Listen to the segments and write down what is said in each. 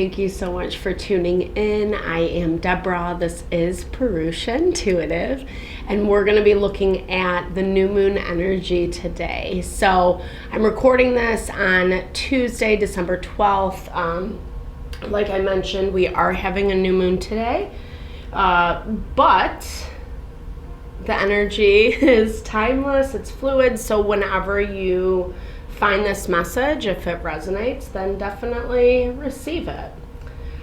Thank you so much for tuning in. I am Deborah. This is Purusha Intuitive, and we're going to be looking at the new moon energy today. So I'm recording this on Tuesday, December 12th. Like I mentioned, we are having a new moon today, but the energy is timeless, it's fluid, so whenever you find this message, if it resonates, then definitely receive it.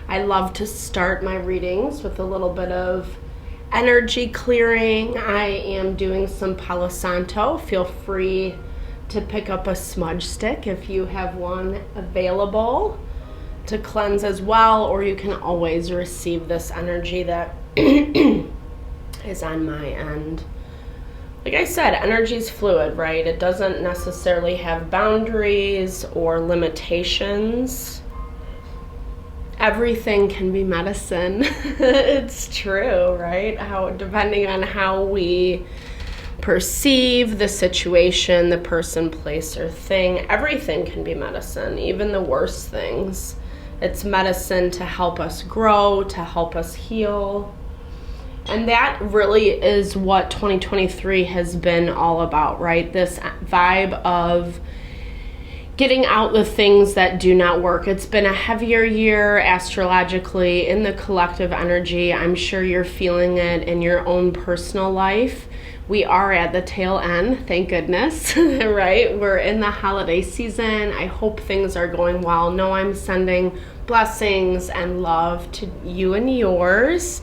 I love to start my readings with a little bit of energy clearing. I am doing some Palo Santo. Feel free to pick up a smudge stick if you have one available to cleanse as well, or you can always receive this energy that is on my end. Like I said, energy is fluid, right? It doesn't necessarily have boundaries or limitations. Everything can be medicine. It's true, right? Depending on how we perceive the situation, the person, place, or thing, everything can be medicine, even the worst things. It's medicine to help us grow, to help us heal. And that really is what 2023 has been all about, right? This vibe of getting out the things that do not work. It's been a heavier year astrologically in the collective energy. I'm sure you're feeling it in your own personal life. We are at the tail end, thank goodness, right? We're in the holiday season. I hope things are going well. No, I'm sending blessings and love to you and yours.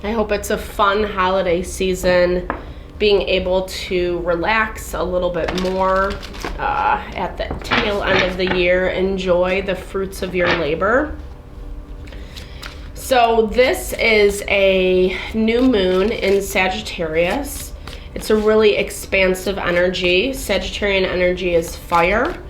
I hope it's a fun holiday season, being able to relax a little bit more at the tail end of the year, enjoy the fruits of your labor. So this is a new moon in Sagittarius. It's a really expansive energy. Sagittarian energy is fire.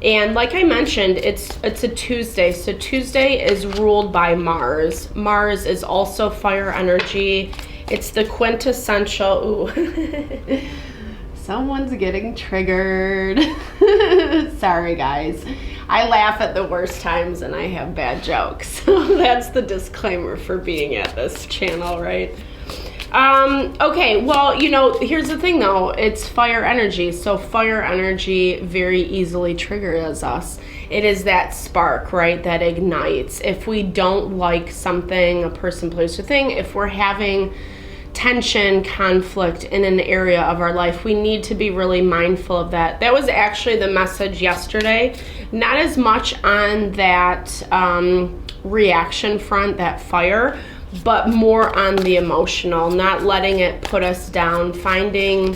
And like I mentioned, it's a Tuesday. So Tuesday is ruled by Mars. Mars is also fire energy. It's the quintessential, ooh, someone's getting triggered. Sorry guys. I laugh at the worst times and I have bad jokes. So that's the disclaimer for being at this channel, right? Okay, well, here's the thing though, it's fire energy, so fire energy very easily triggers us. It is that spark, right, that ignites. If we don't like something, a person, place, or thing, if we're having tension, conflict in an area of our life, we need to be really mindful of that. That was actually the message yesterday, not as much on that reaction front, that fire, but more on the emotional, not letting it put us down, finding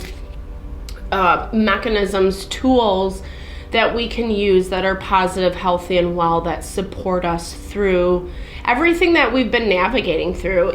mechanisms, tools that we can use that are positive, healthy, and well, that support us through everything that we've been navigating through.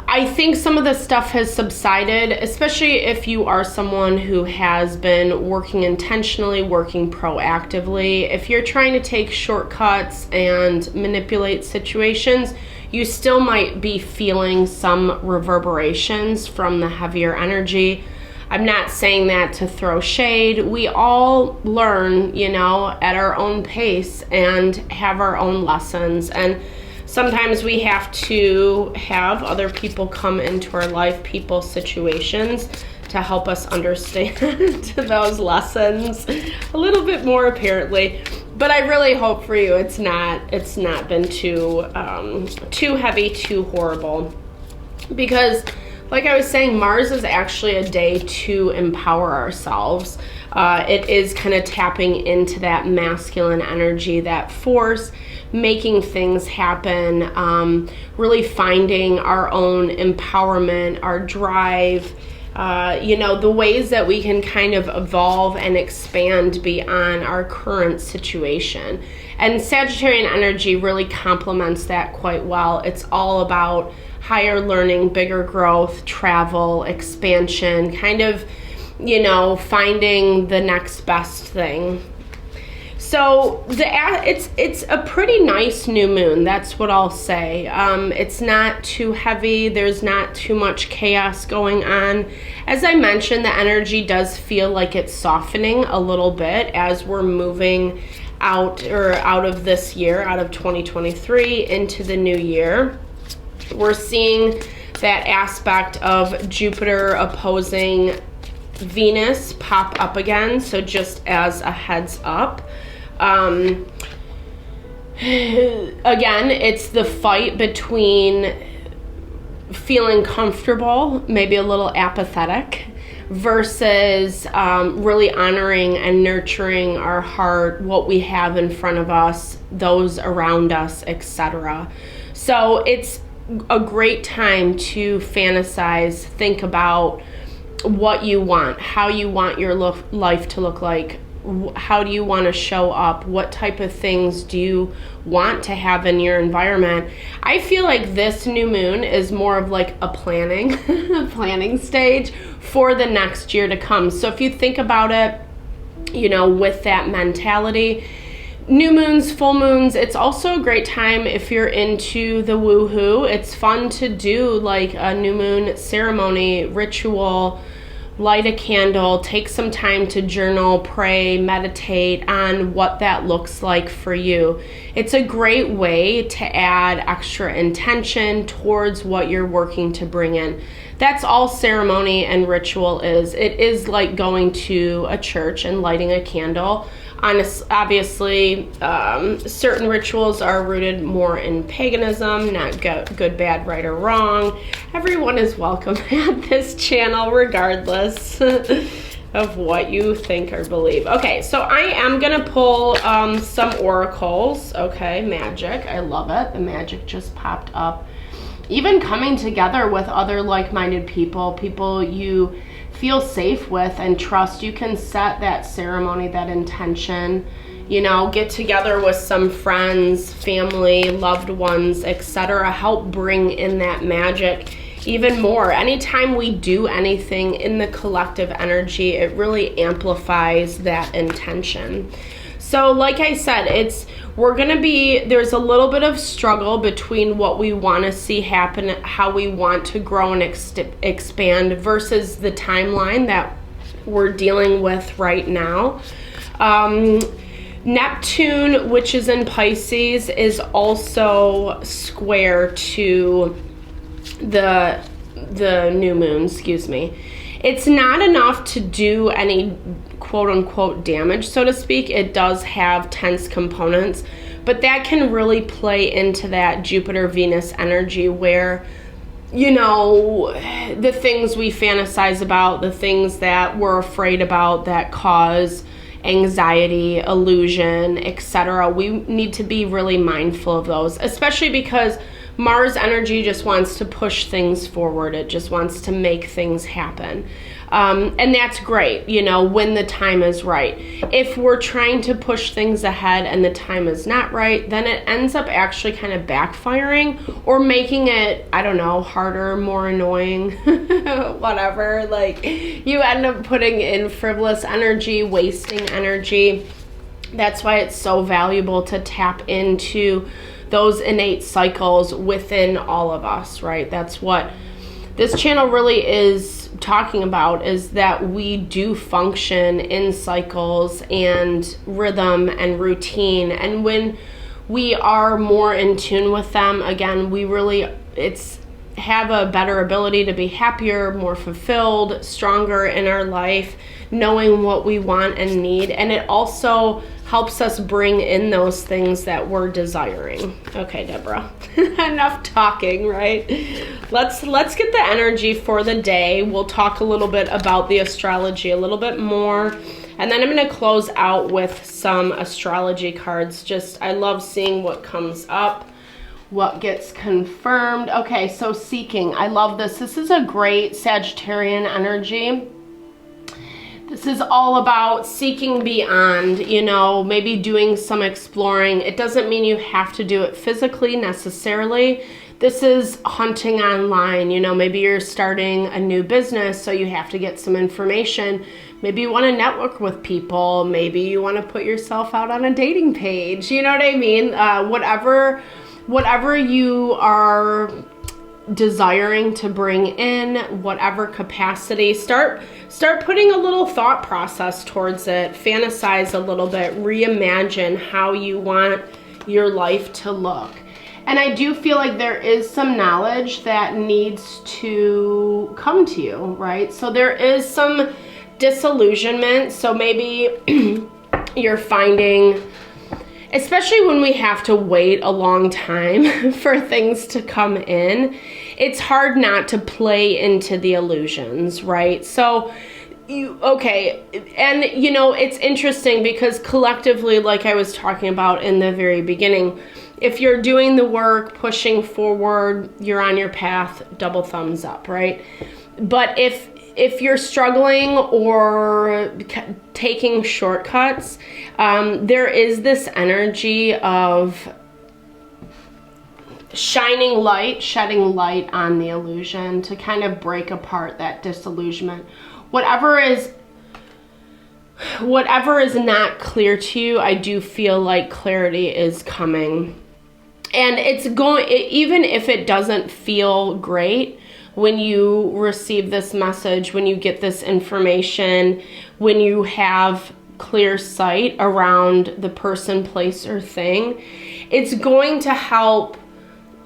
I think some of the stuff has subsided, especially if you are someone who has been working intentionally, working proactively. If you're trying to take shortcuts and manipulate situations, you still might be feeling some reverberations from the heavier energy. I'm not saying that to throw shade. We all learn, at our own pace and have our own lessons. And sometimes we have to have other people come into our life, people, situations, to help us understand those lessons a little bit more apparently. But I really hope for you it's not been too heavy, too horrible. Because like I was saying, Mars is actually a day to empower ourselves. It is kind of tapping into that masculine energy, that force, making things happen, really finding our own empowerment, our drive, the ways that we can kind of evolve and expand beyond our current situation. And Sagittarian energy really complements that quite well. It's all about higher learning, bigger growth, travel, expansion, kind of, finding the next best thing. So it's a pretty nice new moon. That's what I'll say. It's not too heavy. There's not too much chaos going on. As I mentioned, the energy does feel like it's softening a little bit as we're moving out of this year, out of 2023 into the new year. We're seeing that aspect of Jupiter opposing Venus pop up again. So just as a heads up, again, it's the fight between feeling comfortable, maybe a little apathetic, versus really honoring and nurturing our heart, what we have in front of us, those around us, etc. So it's a great time to fantasize, think about what you want, how you want your life to look like, how do you want to show up, what type of things do you want to have in your environment. I feel like this new moon is more of like a planning planning stage for the next year to come. So if you think about it, you know, with that mentality, new moons, full moons, it's also a great time if you're into the woohoo. It's fun to do like a new moon ceremony, ritual, light a candle, take some time to journal, pray, meditate on what that looks like for you. It's a great way to add extra intention towards what you're working to bring in. That's all ceremony and ritual is. It is like going to a church and lighting a candle. Obviously, certain rituals are rooted more in paganism, not good, bad, right, or wrong. Everyone is welcome at this channel, regardless of what you think or believe. Okay, so I am going to pull some oracles. Okay, magic. I love it. The magic just popped up. Even coming together with other like-minded people you feel safe with and trust, you can set that ceremony, that intention, you know, get together with some friends, family, loved ones, etc. Help bring in that magic even more. Anytime we do anything in the collective energy, it really amplifies that intention. So like I said, there's a little bit of struggle between what we want to see happen, how we want to grow and expand versus the timeline that we're dealing with right now. Neptune, which is in Pisces, is also square to the new moon, It's not enough to do any quote-unquote damage, so to speak. It does have tense components, but that can really play into that Jupiter-Venus energy where, you know, the things we fantasize about, the things that we're afraid about that cause anxiety, illusion, etc. We need to be really mindful of those, especially because Mars energy just wants to push things forward. It just wants to make things happen. And that's great, you know, when the time is right. If we're trying to push things ahead and the time is not right, then it ends up actually kind of backfiring or making it, I don't know, harder, more annoying, whatever. Like, you end up putting in frivolous energy, wasting energy. That's why it's so valuable to tap into those innate cycles within all of us, right? That's what this channel really is talking about, is that we do function in cycles and rhythm and routine. And when we are more in tune with them, again, we really have a better ability to be happier, more fulfilled, stronger in our life, knowing what we want and need. And it also helps us bring in those things that we're desiring. Okay, Deborah, enough talking, right? Let's get the energy for the day. We'll talk a little bit about the astrology a little bit more. And then I'm going to close out with some astrology cards. I love seeing what comes up, what gets confirmed. Okay, so seeking. I love this. This is a great Sagittarian energy. This is all about seeking beyond, you know, maybe doing some exploring. It doesn't mean you have to do it physically necessarily. This is hunting online, you know, maybe you're starting a new business, so you have to get some information. Maybe you want to network with people. Maybe you want to put yourself out on a dating page. You know what I mean? Whatever you are desiring to bring in, whatever capacity. Start putting a little thought process towards it. Fantasize a little bit. Reimagine how you want your life to look. And I do feel like there is some knowledge that needs to come to you, right? So there is some disillusionment. So maybe you're finding, especially when we have to wait a long time for things to come in, it's hard not to play into the illusions, right? So and it's interesting because collectively, like I was talking about in the very beginning, if you're doing the work, pushing forward, you're on your path, double thumbs up, right? But if you're struggling or taking shortcuts, there is this energy of shedding light on the illusion to kind of break apart that disillusionment. Whatever is not clear to you, I do feel like clarity is coming. And it's going, even if it doesn't feel great, when you receive this message, when you get this information, when you have clear sight around the person, place, or thing, it's going to help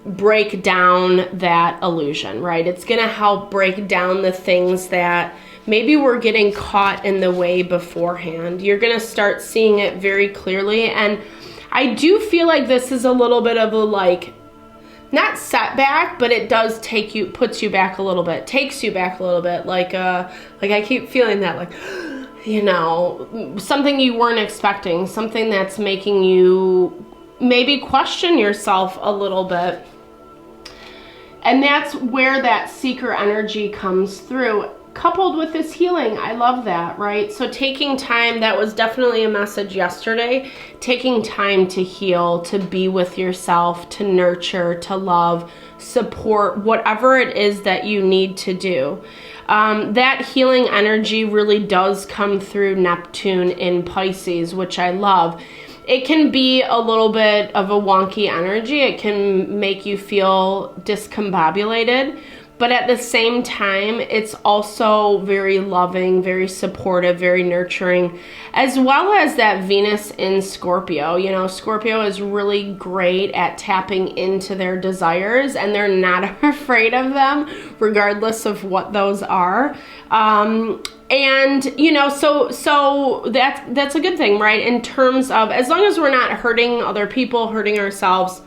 break down that illusion, right? It's going to help break down the things that maybe we're getting caught in the way beforehand. You're going to start seeing it very clearly. And I do feel like this is a little bit of a not setback, but it does puts you back a little bit, takes you back a little bit. Like I keep feeling that, something you weren't expecting, something that's making you maybe question yourself a little bit. And that's where that seeker energy comes through, coupled with this healing. I love that, right? So taking time, that was definitely a message yesterday, taking time to heal, to be with yourself, to nurture, to love, support, whatever it is that you need to do. That healing energy really does come through Neptune in Pisces, which I love. It can be a little bit of a wonky energy. It can make you feel discombobulated. But at the same time, it's also very loving, very supportive, very nurturing, as well as that Venus in Scorpio. Scorpio is really great at tapping into their desires, and they're not afraid of them, regardless of what those are. So that's a good thing, right? In terms of, as long as we're not hurting other people, hurting ourselves,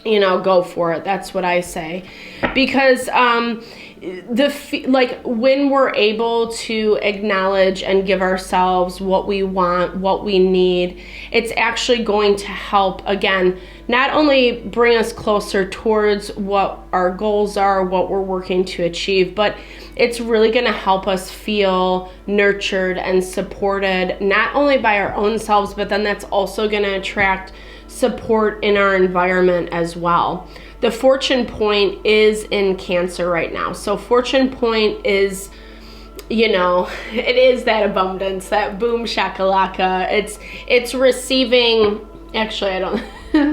go for it. That's what I say. Because when we're able to acknowledge and give ourselves what we want, what we need, it's actually going to help, again, not only bring us closer towards what our goals are, what we're working to achieve, but it's really going to help us feel nurtured and supported, not only by our own selves, but then that's also going to attract support in our environment as well. The fortune point is in Cancer right now. So fortune point is, it is that abundance, that boom shakalaka. It's receiving, actually, I don't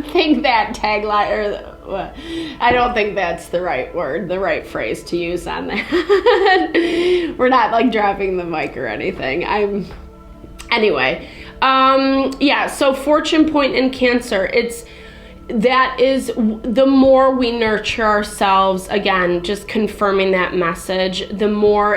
think that tagline, I don't think that's the right word, the right phrase to use on that. We're not dropping the mic or anything. Anyway. So fortune point in Cancer, that is the more we nurture ourselves, again, just confirming that message, the more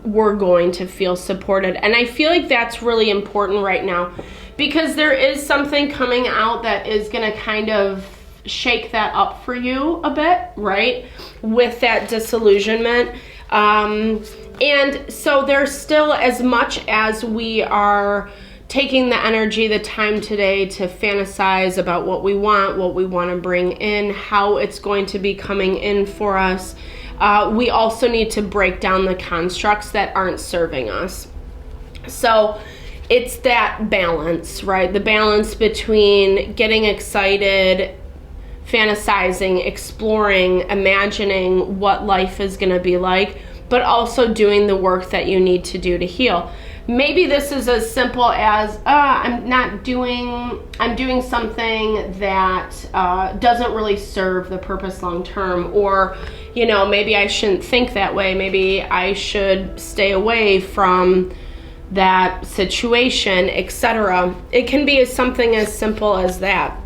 we're going to feel supported. And I feel like that's really important right now, because there is something coming out that is going to kind of shake that up for you a bit, right? With that disillusionment. And so there's still, as much as we are taking the energy, the time today to fantasize about what we want to bring in, how it's going to be coming in for us, we also need to break down the constructs that aren't serving us. So it's that balance, right? The balance between getting excited, fantasizing, exploring, imagining what life is going to be like, but also doing the work that you need to do to heal. maybe this is as simple as I'm doing something that doesn't really serve the purpose long term, or maybe I shouldn't think that way. Maybe I should stay away from that situation, etc. It can be something as simple as that.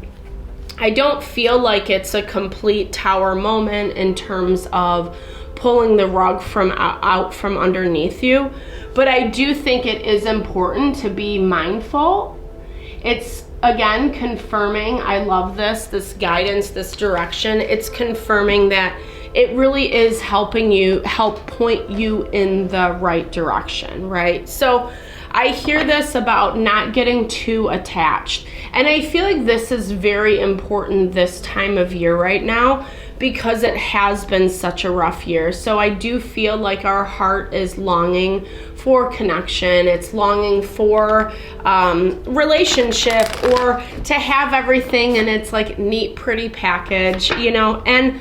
I don't feel like it's a complete tower moment in terms of pulling the rug out from underneath you, but I do think it is important to be mindful. It's, again, confirming, I love this guidance, this direction. It's confirming that it really is help point you in the right direction, right? So I hear this about not getting too attached. And I feel like this is very important this time of year right now, because it has been such a rough year. So I do feel like our heart is longing for connection. It's longing for relationship, or to have everything in its like neat, pretty package, and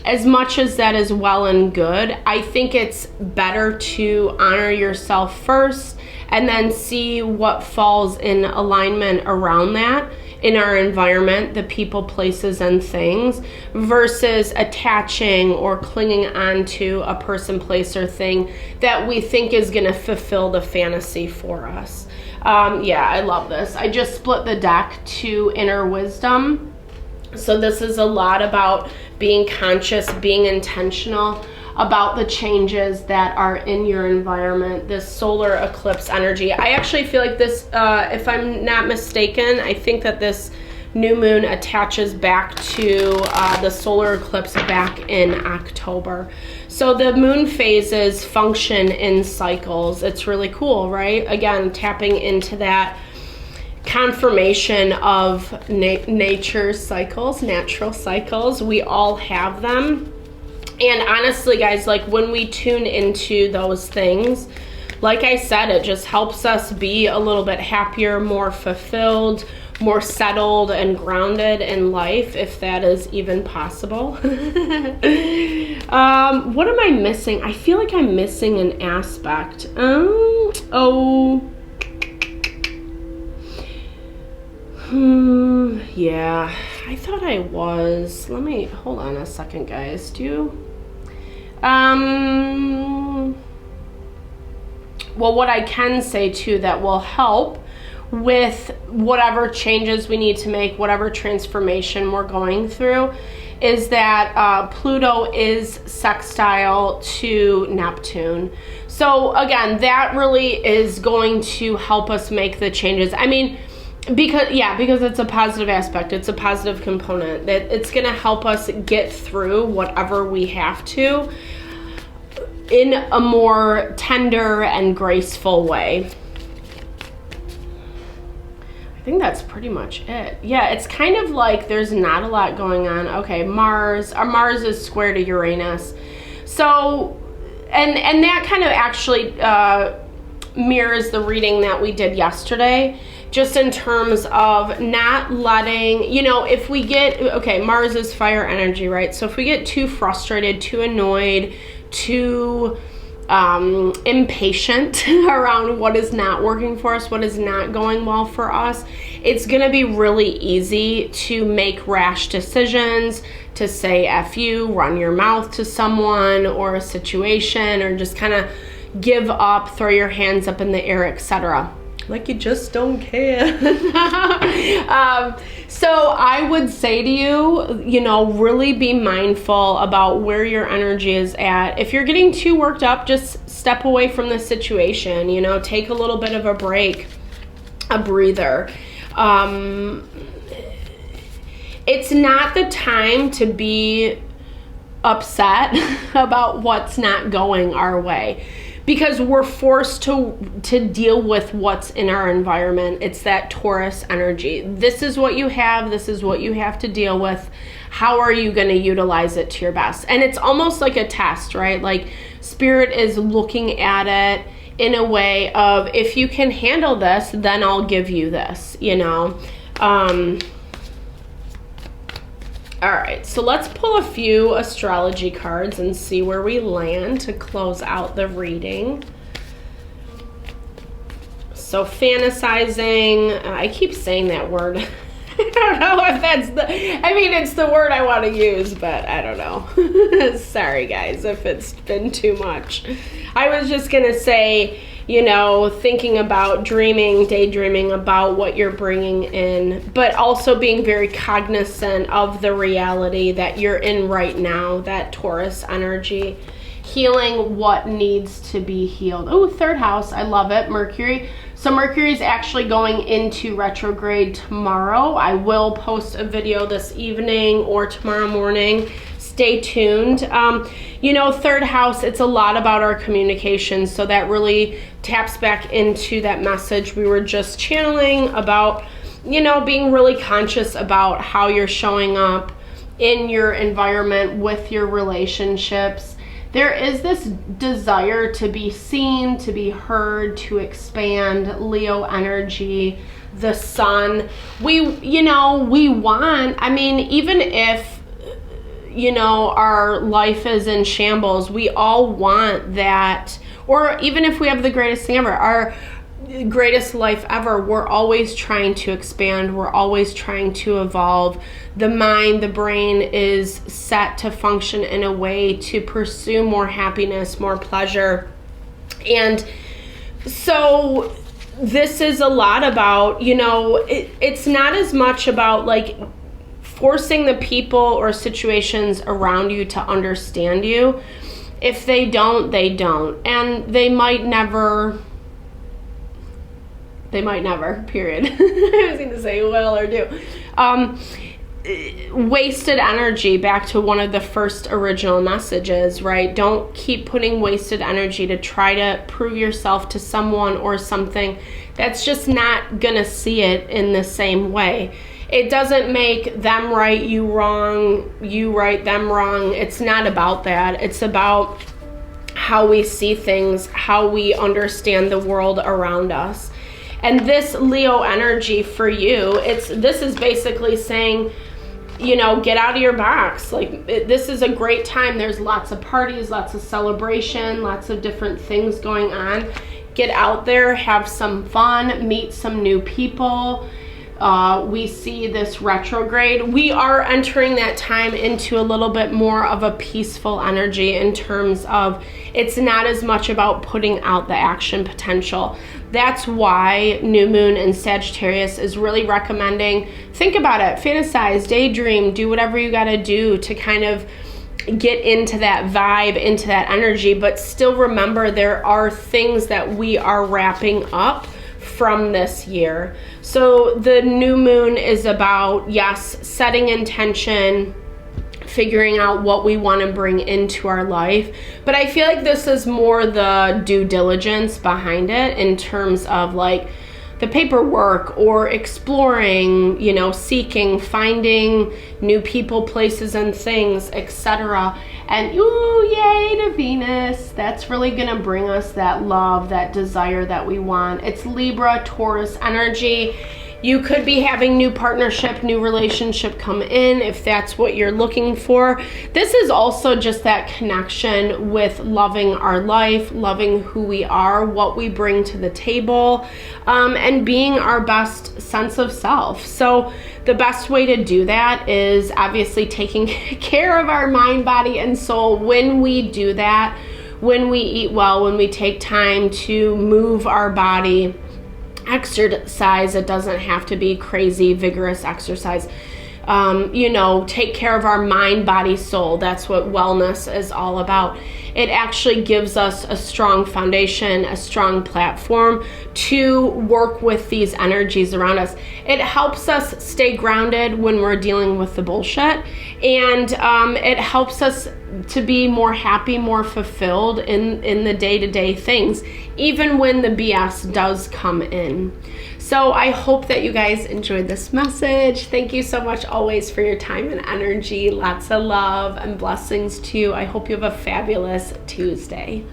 as much as that is well and good, I think it's better to honor yourself first and then see what falls in alignment around that in our environment, the people, places, and things, versus attaching or clinging onto a person, place, or thing that we think is going to fulfill the fantasy for us. Yeah, I love this. I just split the deck to Inner Wisdom. So this is a lot about being conscious, being intentional about the changes that are in your environment, this solar eclipse energy. I actually feel like this, if I'm not mistaken, I think that this new moon attaches back to the solar eclipse back in October. So the moon phases function in cycles. It's really cool, right? Again, tapping into that confirmation of nature's cycles, natural cycles. We all have them. And honestly, guys, like when we tune into those things, like I said, it just helps us be a little bit happier, more fulfilled, more settled and grounded in life, if that is even possible. What am I missing? I feel like I'm missing an aspect. Yeah, I thought I was. Let me, hold on a second, guys. Well, what I can say too that will help with whatever changes we need to make, whatever transformation we're going through, is that Pluto is sextile to Neptune. So again, that really is going to help us make the changes. I mean, because it's a positive aspect, it's a positive component, that it's going to help us get through whatever we have to in a more tender and graceful way. I think that's pretty much it. Yeah, it's kind of like there's not a lot going on. Okay, Mars is square to Uranus. So, and that kind of actually mirrors the reading that we did yesterday, just in terms of not letting, if we get, okay, Mars is fire energy, right? So if we get too frustrated, too annoyed, too impatient around what is not working for us, what is not going well for us, it's going to be really easy to make rash decisions, to say F you, run your mouth to someone or a situation, or just kind of give up, throw your hands up in the air, etc. Like you just don't care. So I would say to you, really be mindful about where your energy is at. If you're getting too worked up, just step away from the situation, take a little bit of a break, a breather. It's not the time to be upset about what's not going our way, because we're forced to deal with what's in our environment. It's that Taurus energy. This is what you have. This is what you have to deal with. How are you going to utilize it to your best? And it's almost like a test, right? Like Spirit is looking at it in a way of, if you can handle this, then I'll give you this, All right, so let's pull a few astrology cards and see where we land to close out the reading. So fantasizing, I keep saying that word. I don't know if that's it's the word I want to use, but I don't know. Sorry guys if it's been too much. I was just going to say, thinking about dreaming, daydreaming about what you're bringing in, but also being very cognizant of the reality that you're in right now, that Taurus energy. Healing what needs to be healed. Oh, third house, I love it, Mercury. So Mercury is actually going into retrograde tomorrow. I will post a video this evening or tomorrow morning. Stay tuned. Third house, it's a lot about our communication. So that really taps back into that message we were just channeling about, being really conscious about how you're showing up in your environment with your relationships. There is this desire to be seen, to be heard, to expand. Leo energy, the sun. We want, even if, our life is in shambles, we all want that. Or even if we have the greatest thing ever, our greatest life ever, we're always trying to expand. We're always trying to evolve. The mind, the brain is set to function in a way to pursue more happiness, more pleasure. And so this is a lot about, it's not as much about like forcing the people or situations around you to understand you. If they don't, they don't. And they might never, period. I was going to say will or do. Wasted energy, back to one of the first original messages, right? Don't keep putting wasted energy to try to prove yourself to someone or something that's just not going to see it in the same way. It doesn't make them right, you wrong, you right, them wrong. It's not about that. It's about how we see things, how we understand the world around us. And this Leo energy for you, this is basically saying, get out of your box. This is a great time. There's lots of parties, lots of celebration, lots of different things going on. Get out there, have some fun, meet some new people. We see this retrograde. We are entering that time into a little bit more of a peaceful energy in terms of it's not as much about putting out the action potential. That's why new moon in Sagittarius is really recommending, think about it, fantasize, daydream, do whatever you got to do to kind of get into that vibe, into that energy, but still remember there are things that we are wrapping up from this year. So the new moon is about, yes, setting intention, figuring out what we want to bring into our life. But I feel like this is more the due diligence behind it in terms of like the paperwork or exploring, seeking, finding new people, places, and things, etc. And ooh, yay to Venus. That's really going to bring us that love, that desire that we want. It's Libra, Taurus energy. You could be having new partnership, new relationship come in if that's what you're looking for. This is also just that connection with loving our life, loving who we are, what we bring to the table, and being our best sense of self. So the best way to do that is obviously taking care of our mind, body, and soul. When we do that, when we eat well, when we take time to move our body, exercise, it doesn't have to be crazy, vigorous exercise. Take care of our mind, body, soul. That's what wellness is all about. It actually gives us a strong foundation, a strong platform to work with these energies around us. It helps us stay grounded when we're dealing with the bullshit, and it helps us to be more happy, more fulfilled in the day-to-day things, even when the BS does come in. So I hope that you guys enjoyed this message. Thank you so much always for your time and energy. Lots of love and blessings to you. I hope you have a fabulous Tuesday.